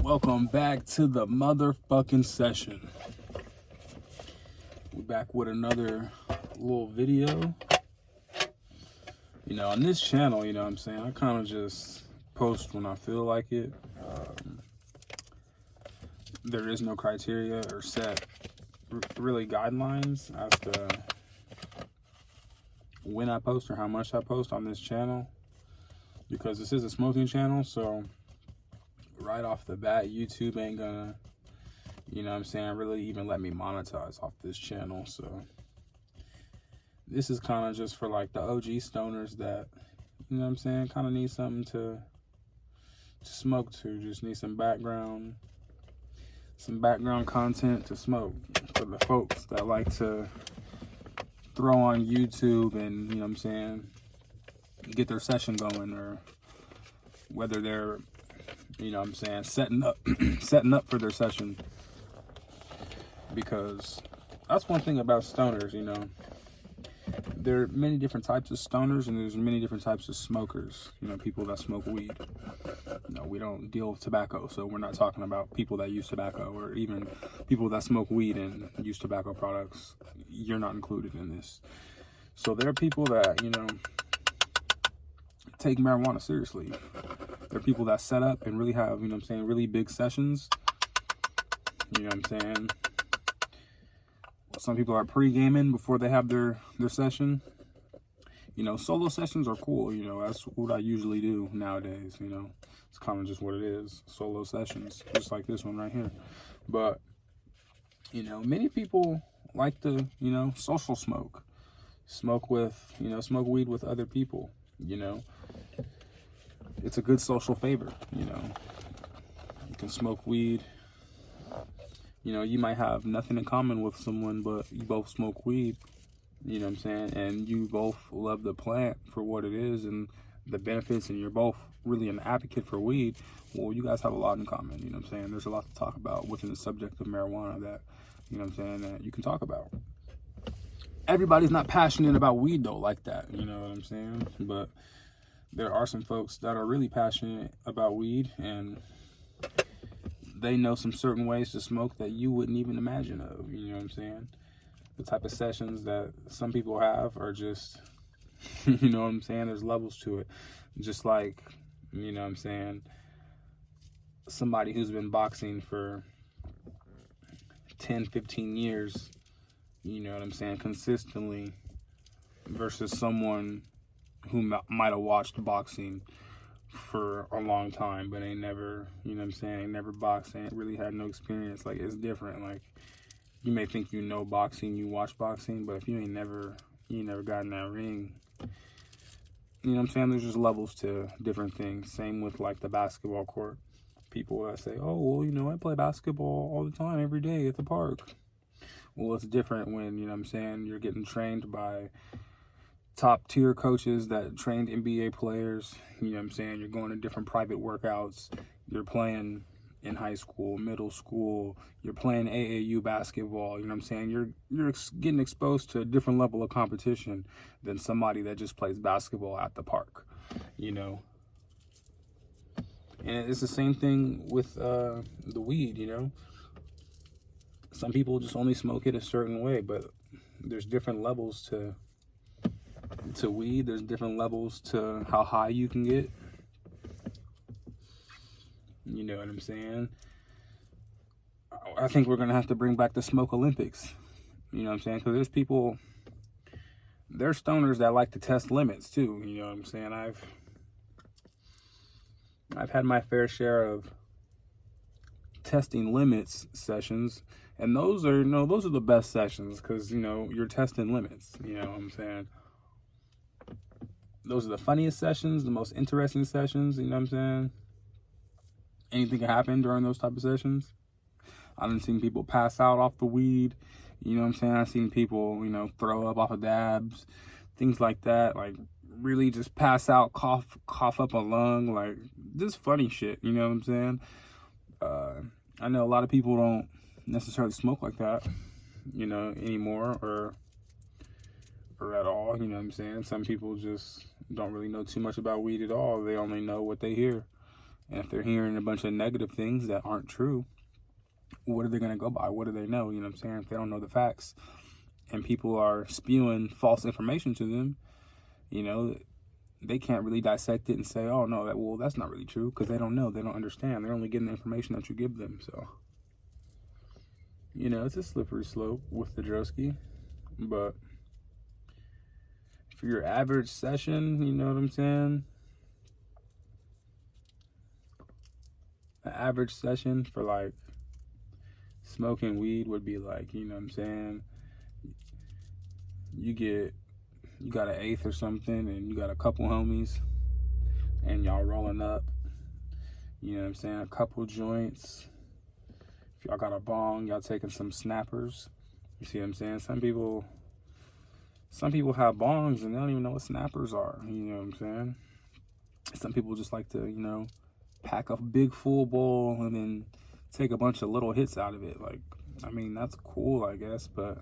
Welcome back to the motherfucking session. We're back with another little video. On this channel, I kind of just post when I feel like it. There is no criteria or set really guidelines as to when I post or how much I post on this channel, because this is a smoking channel, so right off the bat, YouTube ain't gonna, really even let me monetize off this channel. So this is kind of just for like the OG stoners that, kind of need something to smoke to, just need some background content to smoke, for the folks that like to throw on YouTube and, get their session going, or whether they're setting up for their session. Because that's one thing about stoners, there are many different types of stoners, and there's many different types of smokers. People that smoke weed. We don't deal with tobacco, so we're not talking about people that use tobacco, or even people that smoke weed and use tobacco products. You're not included in this. So there are people that, take marijuana seriously. There are people that set up and really have, really big sessions. Some people are pre-gaming before they have their session. Solo sessions are cool. That's what I usually do nowadays. It's kind of just what it is. Solo sessions, just like this one right here. But, many people like to, social smoke. Smoke weed with other people, It's a good social favor, You can smoke weed. You might have nothing in common with someone, but you both smoke weed, and you both love the plant for what it is and the benefits, and you're both really an advocate for weed. Well, you guys have a lot in common, There's a lot to talk about within the subject of marijuana that, that you can talk about. Everybody's not passionate about weed, though, like that, But there are some folks that are really passionate about weed, and they know some certain ways to smoke that you wouldn't even imagine of, The type of sessions that some people have are just, There's levels to it. Just like, somebody who's been boxing for 10, 15 years, consistently, versus someone who might have watched boxing for a long time, but ain't never, ain't never boxed, ain't really had no experience. Like, it's different. Like, you may think boxing, you watch boxing, but if you ain't never got in that ring, there's just levels to different things. Same with like the basketball court. People that say, oh, well, I play basketball all the time, every day at the park. Well, it's different when, you're getting trained by top tier coaches that trained NBA players. You're going to different private workouts. You're playing in high school, middle school. You're playing AAU basketball. You're getting exposed to a different level of competition than somebody that just plays basketball at the park. And it's the same thing with the weed. Some people just only smoke it a certain way, but there's different levels to weed. There's different levels to how high you can get. You know what I'm saying? I think we're gonna have to bring back the Smoke Olympics. Because there's people, there's stoners that like to test limits too. I've had my fair share of testing limits sessions, and those are the best sessions, because you're testing limits. Those are the funniest sessions, the most interesting sessions. Anything can happen during those type of sessions. I've seen people pass out off the weed. I've seen people throw up off of dabs, things like that. Like, really just pass out, cough up a lung, like just funny shit. I know a lot of people don't necessarily smoke like that, anymore, or at all. Some people just don't really know too much about weed at all. They only know what they hear. And if they're hearing a bunch of negative things that aren't true, what are they going to go by? What do they know? You know what I'm saying? If they don't know the facts and people are spewing false information to them, you know, they can't really dissect it and say, oh, no, that's not really true, because they don't know. They don't understand. They're only getting the information that you give them. So, you know, it's a slippery slope with the Drosky. But for your average session, you know what I'm saying? An average session for like smoking weed would be like, you know what I'm saying? You got an eighth or something, and you got a couple homies, and y'all rolling up, you know what I'm saying? A couple joints. If y'all got a bong, y'all taking some snappers. You see what I'm saying? Some people have bongs and they don't even know what snappers are. You know what I'm saying? Some people just like to, you know, pack a big full bowl and then take a bunch of little hits out of it. Like, I mean, that's cool, I guess, but...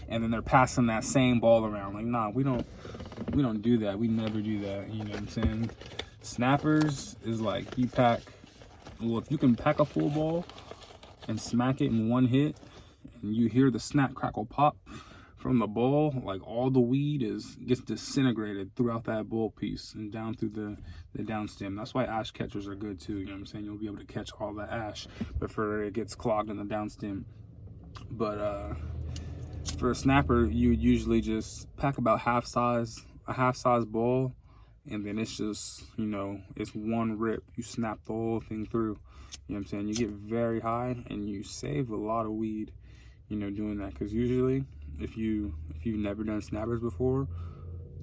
And then they're passing that same ball around. Like, nah, we don't do that. We never do that. You know what I'm saying? Snappers is like, if you can pack a full ball and smack it in one hit, and you hear the snap, crackle, pop from the ball, like all the weed gets disintegrated throughout that bowl piece and down through the down stem. That's why ash catchers are good too. You know what I'm saying? You'll be able to catch all the ash before it gets clogged in the down stem. But for a snapper, you would usually just pack about a half size bowl, and then it's just, you know, it's one rip. You snap the whole thing through. You know what I'm saying? You get very high and you save a lot of weed, you know, doing that. Because usually, if you've never done snappers before,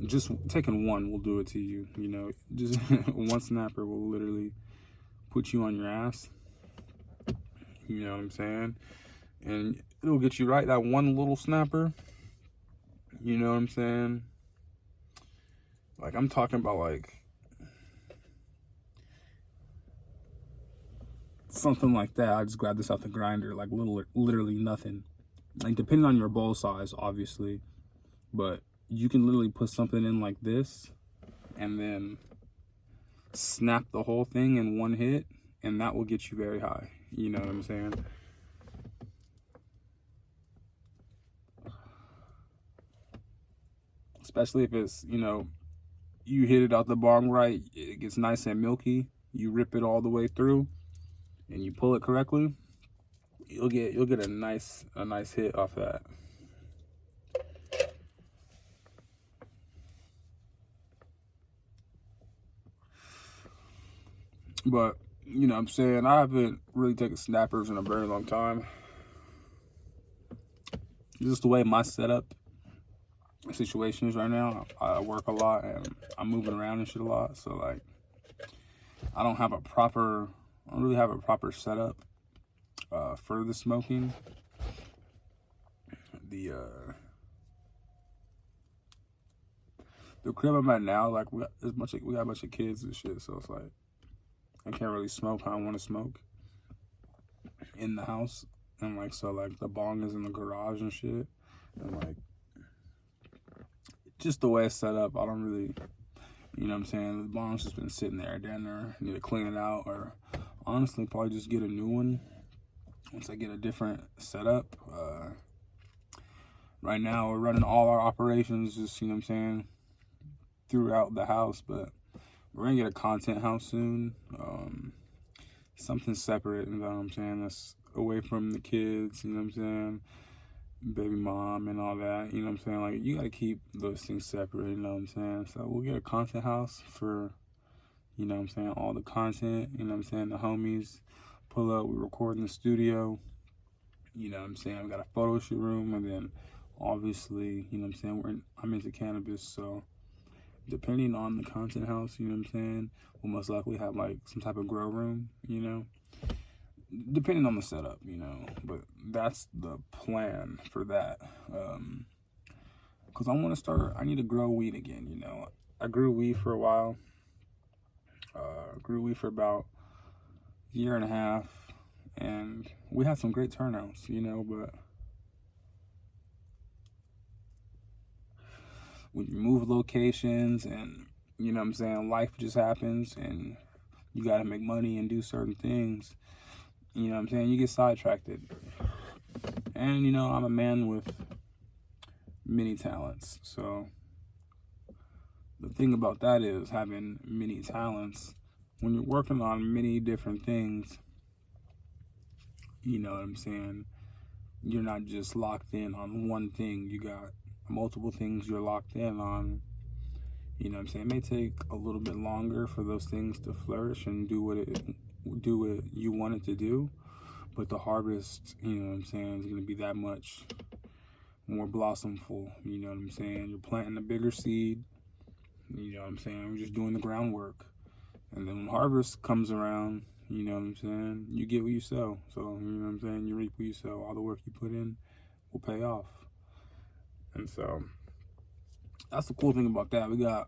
just taking one will do it to you. You know, just one snapper will literally put you on your ass. You know what I'm saying? And it'll get you right, that one little snapper. You know what I'm saying? Like, I'm talking about like something like that. I just grabbed this out the grinder, like literally nothing. Like, depending on your bowl size, obviously, but you can literally put something in like this and then snap the whole thing in one hit, and that will get you very high. You know what I'm saying? Especially if it's, you know, you hit it out the bong right, it gets nice and milky, you rip it all the way through and you pull it correctly, you'll get a nice hit off that. But, you know what I'm saying, I haven't really taken snappers in a very long time. Just the way my setup situation is right now. I work a lot and I'm moving around and shit a lot, so like I don't really have a proper setup for the smoking. The crib I'm at now, like we got a bunch of kids and shit, so it's like I can't really smoke how I want to smoke in the house, and like, so like the bong is in the garage and shit, and like just the way it's set up, I don't really, you know what I'm saying, the bong's just been sitting there down there. I need to clean it out, or honestly probably just get a new one once I get a different setup. Right now we're running all our operations just, you know what I'm saying, throughout the house, but we're gonna get a content house soon. Something separate, you know what I'm saying, that's away from the kids, you know what I'm saying, baby mom and all that, you know what I'm saying. Like, you gotta keep those things separate, you know what I'm saying. So we'll get a content house for, you know what I'm saying, all the content, you know what I'm saying, the homies pull up, we record in the studio, you know what I'm saying. We got a photo shoot room, and then obviously, you know what I'm saying, I'm into cannabis, so depending on the content house, you know what I'm saying, we'll most likely have like some type of grow room, you know, depending on the setup, you know. But that's the plan for that, because I need to grow weed again, you know. I grew weed for a while, grew weed for about a year and a half, and we had some great turnouts, you know. But when you move locations and, you know what I'm saying, life just happens and you got to make money and do certain things. You know what I'm saying? You get sidetracked. And, you know, I'm a man with many talents. So the thing about that is having many talents, when you're working on many different things, you know what I'm saying? You're not just locked in on one thing. You got multiple things you're locked in on. You know what I'm saying? It may take a little bit longer for those things to flourish and do what you want it to do. But the harvest, you know what I'm saying, is going to be that much more blossomful. You know what I'm saying? You're planting a bigger seed. You know what I'm saying? We're just doing the groundwork. And then when harvest comes around, you know what I'm saying, you get what you sow. So, you know what I'm saying, you reap what you sow. All the work you put in will pay off. And so that's the cool thing about that. We got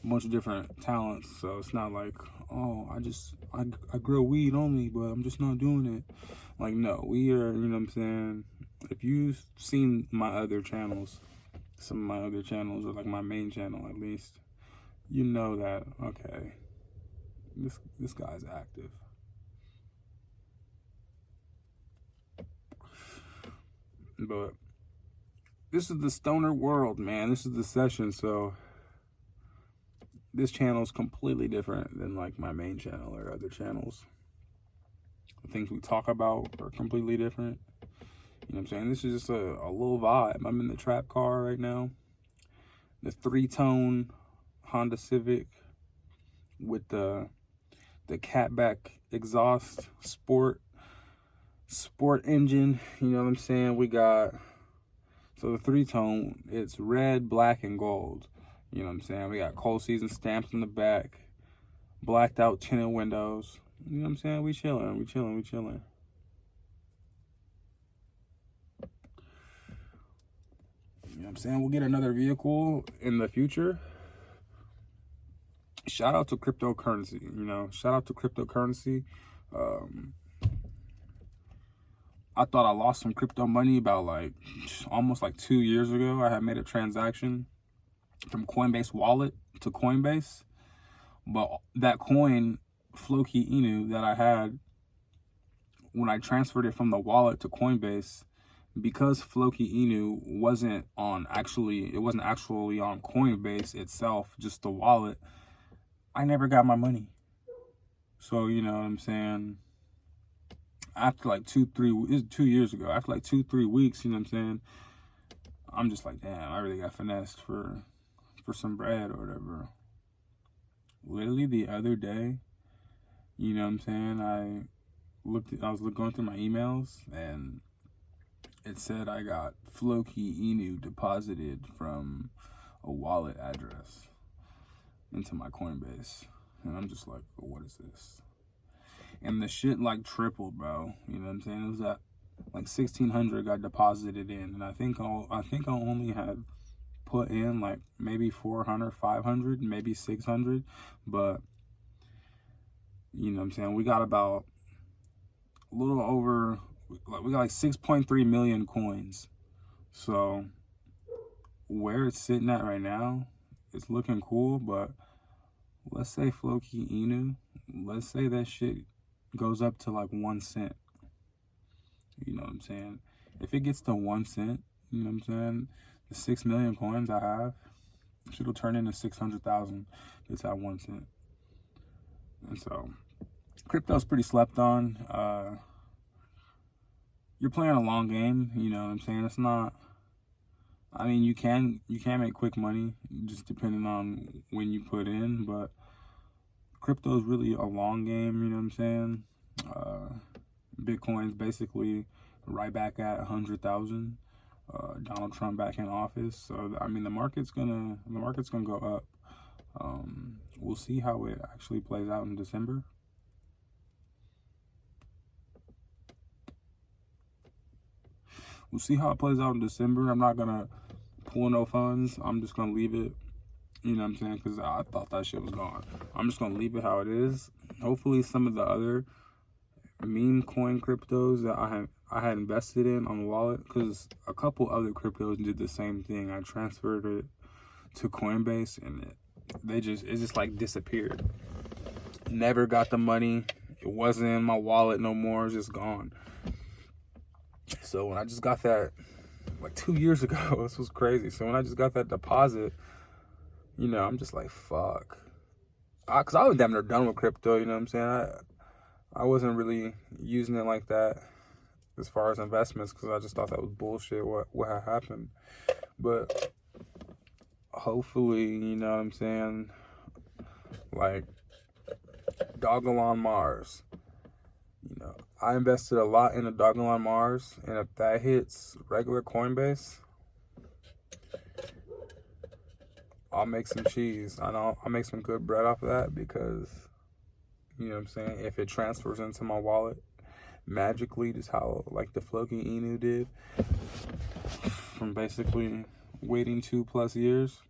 a bunch of different talents. So it's not like, oh, I grow weed only, but I'm just not doing it. Like, no, we are, you know what I'm saying? If you've seen my other channels, some of my other channels, or like my main channel at least, you know that, okay, this guy's active. But this is the stoner world, man. This is the session, so this channel is completely different than like my main channel or other channels. The things we talk about are completely different. You know what I'm saying? This is just a little vibe. I'm in the trap car right now. The 3-tone Honda Civic with the catback exhaust sport engine. You know what I'm saying? We got, so the 3-tone, it's red, black, and gold. You know what I'm saying? We got cold season stamps in the back, blacked out tinted windows. You know what I'm saying? We chilling. You know what I'm saying? We'll get another vehicle in the future. Shout out to cryptocurrency, you know. Shout out to cryptocurrency. I thought I lost some crypto money about like almost like 2 years ago. I had made a transaction from Coinbase wallet to Coinbase. But that coin, Floki Inu, that I had, when I transferred it from the wallet to Coinbase, because Floki Inu wasn't actually on Coinbase itself, just the wallet, I never got my money. So, you know what I'm saying? After like 2 years ago, after like 2-3 weeks, you know what I'm saying? I'm just like, damn, I really got finessed for some bread or whatever. Literally the other day, you know what I'm saying? I was going through my emails and it said I got Floki Inu deposited from a wallet address into my Coinbase. And I'm just like, well, what is this? And the shit like tripled, bro. You know what I'm saying? It was at like 1,600 got deposited in, and I think I only had put in like maybe 400, 500, maybe 600, but you know what I'm saying? We got about a little over, like we got like 6.3 million coins. So where it's sitting at right now, it's looking cool, but let's say Floki Inu, let's say that shit goes up to like 1 cent. You know what I'm saying? If it gets to 1 cent, you know what I'm saying? The 6 million coins I have, shit'll turn into 600,000. It's at 1 cent. And so, crypto's pretty slept on. You're playing a long game, you know what I'm saying? It's not, I mean, you can make quick money, just depending on when you put in, but crypto is really a long game, you know what I'm saying? Bitcoin's basically right back at 100,000. Donald Trump back in office, so I mean the market's gonna go up. We'll see how it actually plays out in December. We'll see how it plays out in December. I'm not gonna pull no funds. I'm just gonna leave it. You know what I'm saying? Because I thought that shit was gone. I'm just gonna leave it how it is. Hopefully, some of the other meme coin cryptos that I had invested in on the wallet, because a couple other cryptos did the same thing. I transferred it to Coinbase and it just like disappeared. Never got the money. It wasn't in my wallet no more. It's just gone. So when I just got that, like 2 years ago, this was crazy. So when I just got that deposit, you know, I'm just like, fuck. Because I was damn near done with crypto, you know what I'm saying? I wasn't really using it like that as far as investments, because I just thought that was bullshit what had happened. But hopefully, you know what I'm saying, like Dogelon Mars, you know, I invested a lot in a Dogelon Mars, and if that hits regular Coinbase, I'll make some cheese. I know I'll make some good bread off of that, because, you know what I'm saying, if it transfers into my wallet magically, just how like the Floki Inu did, from basically waiting 2+ years,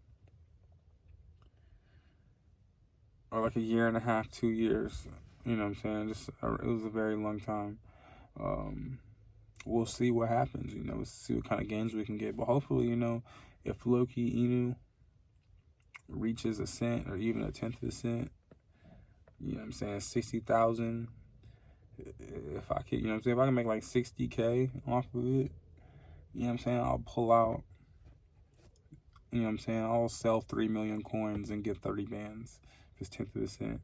or like a year and a half, 2 years, you know what I'm saying, just it was a very long time. We'll see what happens, you know, we'll see what kind of gains we can get, but hopefully, you know, if Floki Inu reaches a cent or even a tenth of a cent, you know what I'm saying, 60,000, if I could, you know what I'm saying, if I can make like 60K off of it, you know what I'm saying, I'll pull out, you know what I'm saying, I'll sell 3 million coins and get 30 bands if it's tenth of a cent,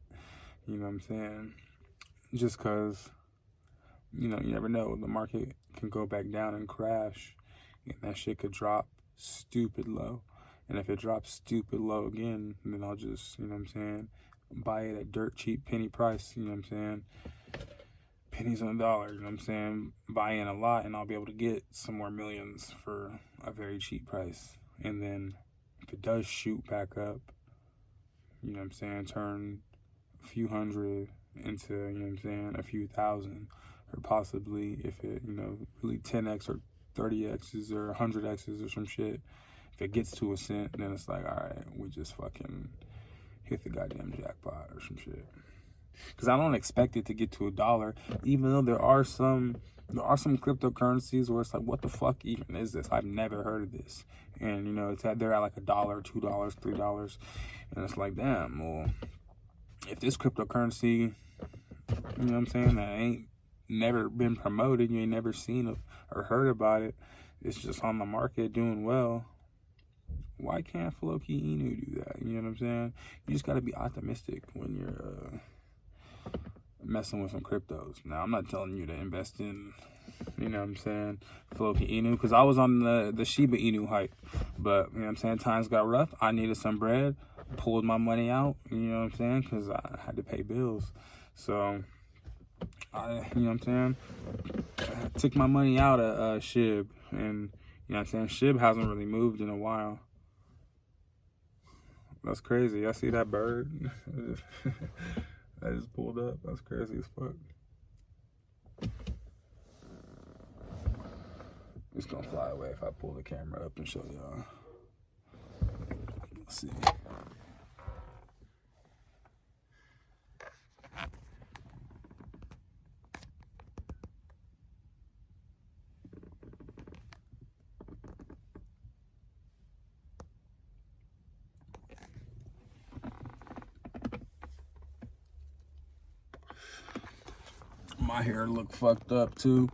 you know what I'm saying, just because, you know, you never know, the market can go back down and crash, and that shit could drop stupid low. And if it drops stupid low again, then I'll just, you know what I'm saying, buy it at dirt cheap penny price, you know what I'm saying, pennies on the dollar, you know what I'm saying, buy in a lot, and I'll be able to get some more millions for a very cheap price. And then if it does shoot back up, you know what I'm saying, turn a few hundred into, you know what I'm saying, a few thousand, or possibly if it, you know, really 10x or 30x's or 100x's or some shit, if it gets to a cent, then it's like, all right, we just fucking hit the goddamn jackpot or some shit. Because I don't expect it to get to $1, even though there are some cryptocurrencies where it's like, what the fuck even is this? I've never heard of this. And, you know, they're at like $1, $2, $3, and it's like, damn, well, if this cryptocurrency, you know what I'm saying, that ain't never been promoted, you ain't never seen it or heard about it, it's just on the market doing well, why can't Floki Inu do that? You know what I'm saying? You just got to be optimistic when you're messing with some cryptos. Now, I'm not telling you to invest in, you know what I'm saying, Floki Inu, because I was on the Shiba Inu hype, but, you know what I'm saying, times got rough, I needed some bread, pulled my money out, you know what I'm saying, because I had to pay bills. So you know what I'm saying, I took my money out of SHIB, and, you know what I'm saying, SHIB hasn't really moved in a while. That's crazy. I see that bird. I just pulled up. That's crazy as fuck. It's gonna fly away if I pull the camera up and show y'all. Let's see. My hair look fucked up too.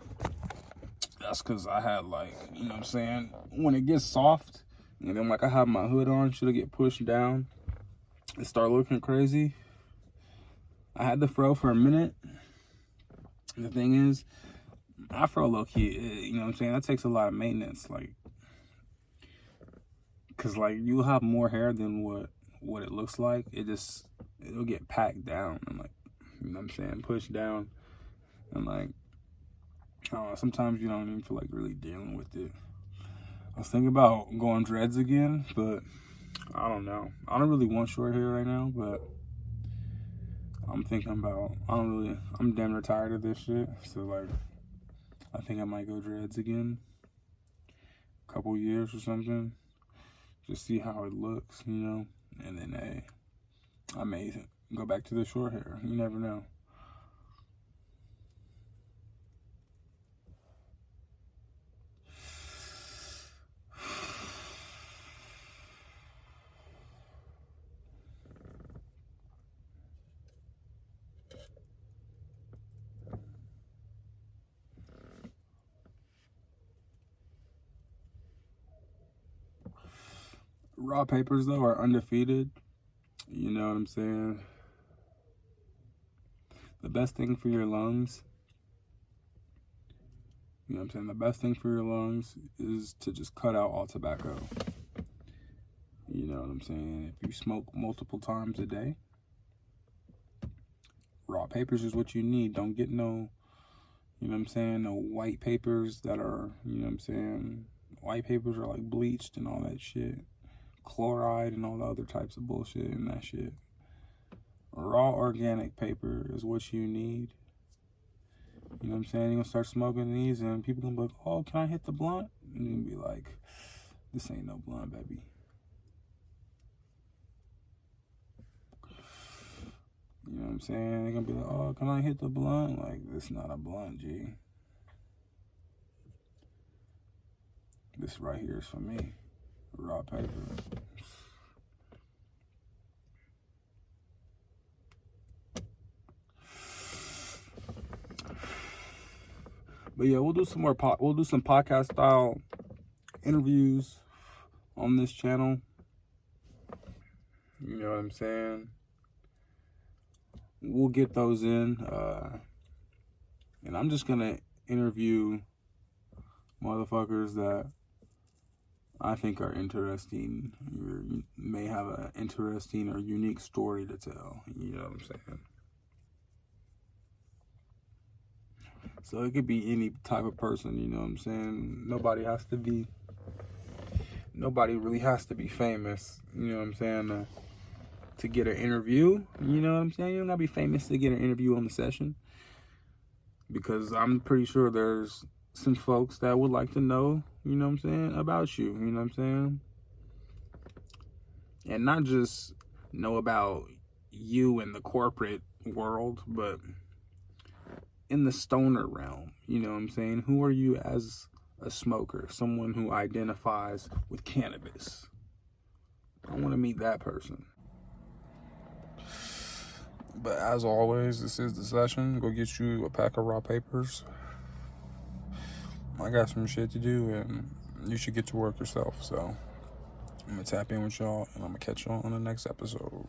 That's because I had, like, you know what I'm saying, when it gets soft, and then like I have my hood on, should it get pushed down, it start looking crazy. I had the fro for a minute. The thing is, afro low-key, you know what I'm saying, that takes a lot of maintenance, like, because like you'll have more hair than what it looks like. It'll get packed down and, like, you know what I'm saying, pushed down, and like, I don't know, sometimes you don't even feel like really dealing with it. I was thinking about going dreads again, but I don't know. I don't really want short hair right now, but I'm thinking about, I'm damn near tired of this shit. So like, I think I might go dreads again. A couple years or something. Just see how it looks, you know? And then, hey, I may go back to the short hair. You never know. Raw papers, though, are undefeated. You know what I'm saying? The best thing for your lungs, you know what I'm saying? The best thing for your lungs is to just cut out all tobacco. You know what I'm saying? If you smoke multiple times a day, raw papers is what you need. Don't get no, you know what I'm saying, no white papers that are, you know what I'm saying? White papers are like bleached and all that shit. Chloride and all the other types of bullshit and that shit. Raw organic paper is what you need. You know what I'm saying? You're gonna start smoking these and people gonna be like, oh, can I hit the blunt? And you're gonna be like, this ain't no blunt, baby. You know what I'm saying? They're gonna be like, oh, can I hit the blunt? Like, this not a blunt, G. This right here is for me. Raw paper. But yeah, we'll do some more we'll do some podcast style interviews on this channel. You know what I'm saying? We'll get those in. And I'm just gonna interview motherfuckers that I think are interesting, or may have an interesting or unique story to tell. You know what I'm saying? So it could be any type of person, you know what I'm saying? Nobody really has to be famous, you know what I'm saying, to get an interview. You know what I'm saying? You don't gotta be famous to get an interview on the session. Because I'm pretty sure there's some folks that would like to know, you know what I'm saying, about you, you know what I'm saying? And not just know about you in the corporate world, but in the stoner realm, you know what I'm saying? Who are you as a smoker? Someone who identifies with cannabis. I want to meet that person. But as always, this is the session. Go get you a pack of raw papers. I got some shit to do, and you should get to work yourself. So I'm going to tap in with y'all, and I'm going to catch y'all on the next episode.